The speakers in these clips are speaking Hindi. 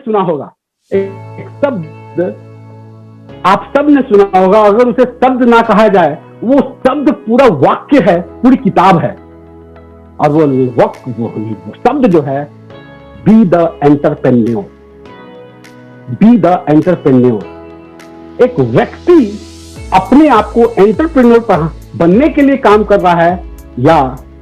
सुना होगा, एक शब्द आप सब ने सुना होगा, अगर उसे शब्द ना कहा जाए, वो शब्द पूरा वाक्य है, पूरी किताब है। और वो शब्द जो है, be the entrepreneur. Be the entrepreneur. एक व्यक्ति अपने आप को एंटरप्रेन्योर बनने के लिए काम कर रहा है या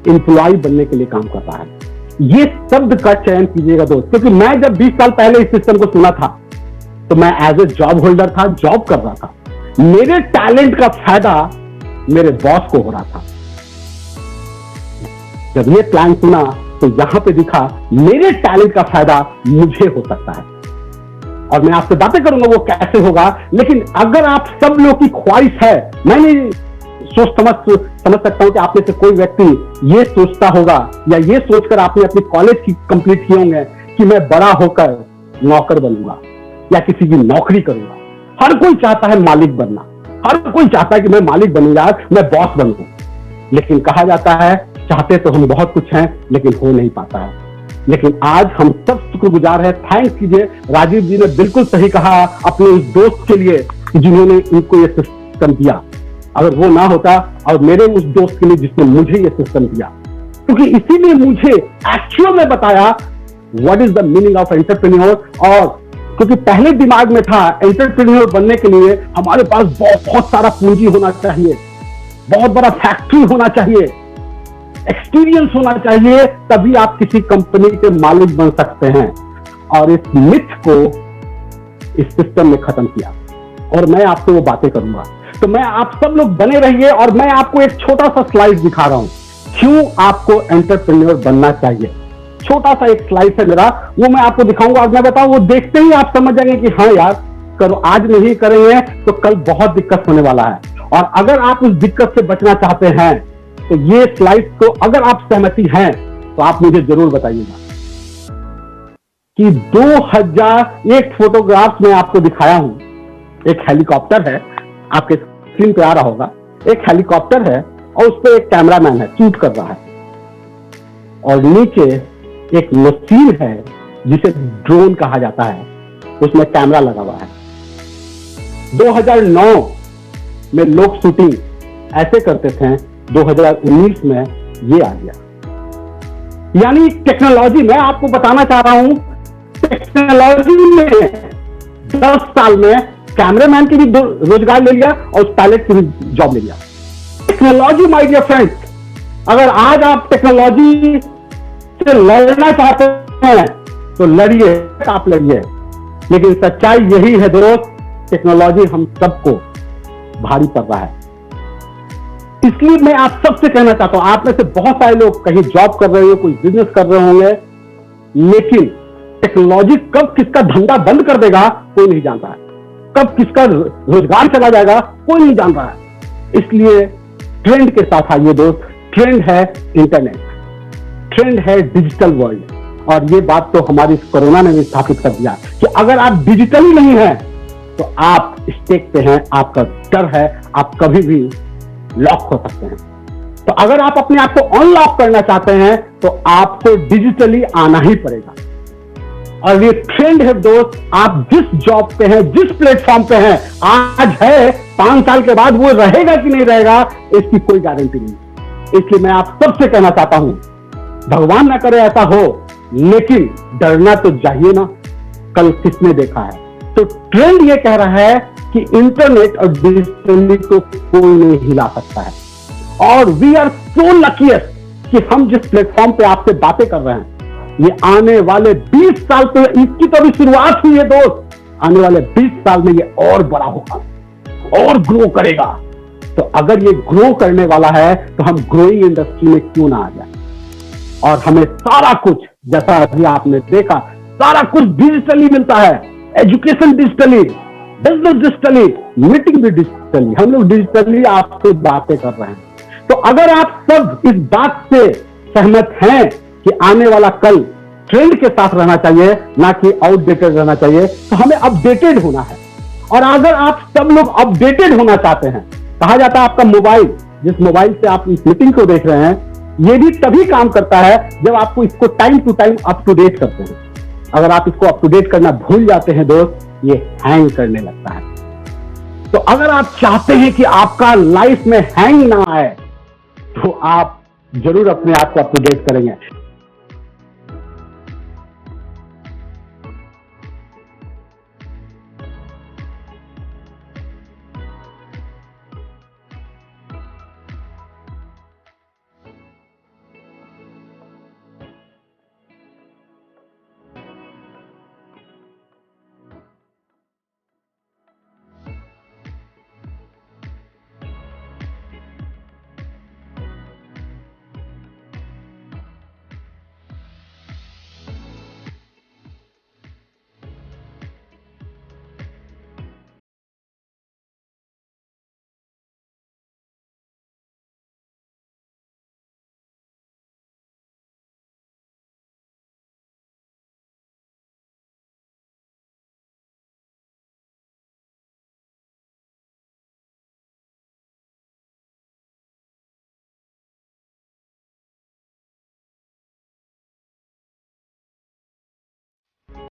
एम्प्लॉय बनने के लिए काम कर रहा है, ये शब्द का चयन कीजिएगा दोस्त। क्योंकि मैं जब 20 साल पहले इस सिस्टम को सुना था, तो मैं एज ए जॉब होल्डर था, जॉब कर रहा था। मेरे टैलेंट का फायदा मेरे बॉस को हो रहा था। जब ये प्लान सुना तो यहां पे दिखा मेरे टैलेंट का फायदा मुझे हो सकता है। और मैं आपसे बातें करूंगा वो कैसे होगा। लेकिन अगर आप सब लोग की ख्वाहिश है, मैं नहीं समझ सकता हूं कि आप में से कोई व्यक्ति ये सोचता होगा या ये सोचकर आपने अपनी कॉलेज की कंप्लीट किए होंगे कि मैं बड़ा होकर नौकर बनूंगा या किसी की नौकरी करूंगा। हर कोई चाहता है मालिक बनना, हर कोई चाहता है कि मैं मालिक बनूंगा, मैं बॉस बनूं। लेकिन कहा जाता है चाहते तो हम बहुत कुछ हैं, लेकिन हो नहीं पाता है। लेकिन आज हम सब शुक्रगुजार हैं। थैंक्स कीजिए, राजीव जी ने बिल्कुल सही कहा अपने उस दोस्त के लिए जिन्होंने इनको ये सिस्टम दिया। अगर वो ना होता, और मेरे उस दोस्त के लिए जिसने मुझे ये सिस्टम दिया, क्योंकि इसीलिए मुझे एक्चुअल में बताया what is the meaning of entrepreneur. और क्योंकि पहले दिमाग में था एंटरप्रेन्योर बनने के लिए हमारे पास बहुत सारा पूंजी होना चाहिए, बहुत बड़ा फैक्ट्री होना चाहिए, एक्सपीरियंस होना चाहिए, तभी आप किसी कंपनी के मालिक बन सकते हैं। और इस मिथ को इस सिस्टम में खत्म किया, और मैं आपको वो बातें करूंगा। तो मैं आप सब लोग बने रहिए, और मैं आपको एक छोटा सा स्लाइड दिखा रहा हूं क्यों आपको एंटरप्रेन्योर बनना चाहिए। छोटा सा एक स्लाइड है मेरा, वो मैं आपको दिखाऊंगा। और मैं बताऊं, वो देखते ही आप समझ जाएंगे कि हाँ यार, करो, आज नहीं करेंगे तो कल बहुत दिक्कत होने वाला है। और अगर आप उस दिक्कत से बचना चाहते हैं तो ये स्लाइड को अगर आप सहमति हैं तो आप मुझे जरूर बताइएगा कि 2001 फोटोग्राफ में आपको दिखाया हूं। एक हेलीकॉप्टर है, आपके स्क्रीन पे आ रहा होगा। एक हेलीकॉप्टर है और उस पर एक कैमरामैन है, शूट कर रहा है। और नीचे एक मशीन है जिसे ड्रोन कहा जाता है, उसमें कैमरा लगा हुआ है। 2009 में लोग शूटिंग ऐसे करते थे, 2019 में ये आ गया। यानी टेक्नोलॉजी, मैं आपको बताना चाह रहा हूं, टेक्नोलॉजी में 10 साल में कैमरामैन की भी रोजगार ले लिया और उस पायलट की भी जॉब ले लिया। टेक्नोलॉजी माय डियर फ्रेंड्स, अगर आज आप टेक्नोलॉजी से लड़ना चाहते हैं तो लड़िए, आप लड़िए। लेकिन सच्चाई यही है दोस्त, टेक्नोलॉजी हम सबको भारी पड़ रहा है। इसलिए मैं आप सबसे कहना चाहता हूं, आप में से बहुत सारे लोग कहीं जॉब कर रहे हो, कोई बिजनेस कर रहे होंगे, लेकिन टेक्नोलॉजी कब किसका धंधा बंद कर देगा कोई नहीं जानता है, कब किसका रोजगार चला जाएगा कोई नहीं जान रहा है। इसलिए ट्रेंड के साथ आइए दोस्त। ट्रेंड है इंटरनेट, ट्रेंड है डिजिटल वर्ल्ड। और ये बात तो हमारी कोरोना ने भी स्थापित कर दिया कि अगर आप डिजिटली नहीं हैं तो आप स्टेक पे हैं, आपका डर है, आप कभी भी लॉक हो सकते हैं। तो अगर आप अपने आप को अनलॉक करना चाहते हैं तो आपको डिजिटली आना ही पड़ेगा। और ये ट्रेंड है दोस्त, आप जिस जॉब पे हैं, जिस प्लेटफॉर्म पे हैं, आज है, 5 साल के बाद वो रहेगा कि नहीं रहेगा इसकी कोई गारंटी नहीं। इसलिए मैं आप सबसे कहना चाहता हूं, भगवान ना करे ऐसा हो, लेकिन डरना तो चाहिए ना। कल किसने देखा है? तो ट्रेंड ये कह रहा है कि इंटरनेट और डिजिटली को कोई नहीं हिला सकता है। और वी आर सो लकीएस्ट कि हम जिस प्लेटफॉर्म पे आपसे बातें कर रहे हैं, ये आने वाले 20 साल पे, इसकी तो अभी शुरुआत हुई है दोस्त, आने वाले 20 साल में ये और बड़ा होगा और ग्रो करेगा। तो अगर ये ग्रो करने वाला है तो हम ग्रोइंग इंडस्ट्री में क्यों ना आ जाए। और हमें सारा कुछ, जैसा अभी आपने देखा, सारा कुछ डिजिटली मिलता है। Education digitally, business digitally, meeting भी डिजिटली, हम लोग डिजिटली आपसे बातें कर रहे हैं। तो अगर आप सब इस बात से सहमत हैं कि आने वाला कल ट्रेंड के साथ रहना चाहिए, ना कि आउटडेटेड रहना चाहिए, तो हमें अपडेटेड होना है। और अगर आप सब लोग अपडेटेड होना चाहते हैं, कहा जाता है आपका मोबाइल, जिस मोबाइल से आप इस मीटिंग को देख रहे हैं, ये भी तभी काम करता है जब आपको इसको time to time up to date करते हैं। अगर आप इसको अप टू डेट करना भूल जाते हैं दोस्त, ये हैंग करने लगता है। तो अगर आप चाहते हैं कि आपका लाइफ में हैंग ना आए, तो आप जरूर अपने आप को अप टू डेट करेंगे।